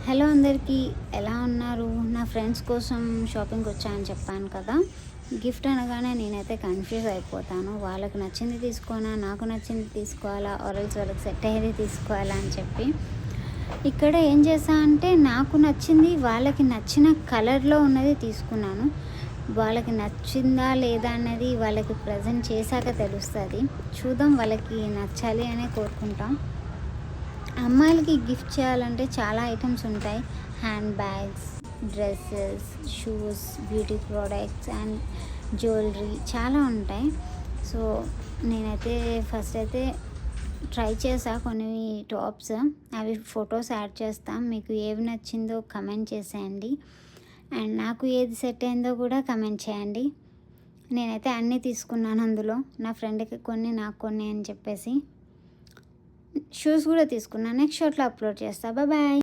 Hello అందరికీ, ఎలా ఉన్నారు? నా ఫ్రెండ్స్ కోసం షాపింగ్కి వచ్చాయని చెప్పాను కదా. గిఫ్ట్ అనగానే నేనైతే కన్ఫ్యూజ్ అయిపోతాను. వాళ్ళకి నచ్చింది తీసుకోనా, నాకు నచ్చింది తీసుకోవాలా, ఆర్ఎల్స్ వాళ్ళకి సెట్ అయ్యేది తీసుకోవాలా అని చెప్పి ఇక్కడ ఏం చేశా అంటే నాకు నచ్చింది వాళ్ళకి నచ్చిన కలర్లో ఉన్నది తీసుకున్నాను. వాళ్ళకి నచ్చిందా లేదా అన్నది వాళ్ళకి ప్రజెంట్ చేశాక తెలుస్తుంది. చూద్దాం, వాళ్ళకి నచ్చాలి అనే కోరుకుంటాం. అమ్మాయిలకి గిఫ్ట్ చేయాలంటే చాలా ఐటమ్స్ ఉంటాయి. Hand bags, dresses, shoes, beauty products and jewellery చాలా ఉంటాయి. సో నేనైతే ఫస్ట్ అయితే ట్రై చేసా కొన్ని టాప్స్. అవి ఫొటోస్ యాడ్ చేస్తాం. మీకు ఏవి నచ్చిందో కమెంట్ చేసేయండి. అండ్ నాకు ఏది సెట్ అయిందో కూడా కమెంట్ చేయండి. నేనైతే అన్నీ తీసుకున్నాను అందులో. నా ఫ్రెండ్కి కొన్ని, నాకు కొన్ని అని చెప్పేసి. షూస్ కూడా తీసుకున్నాను. నెక్స్ట్ షాట్లో అప్లోడ్ చేస్తా. బాయ్.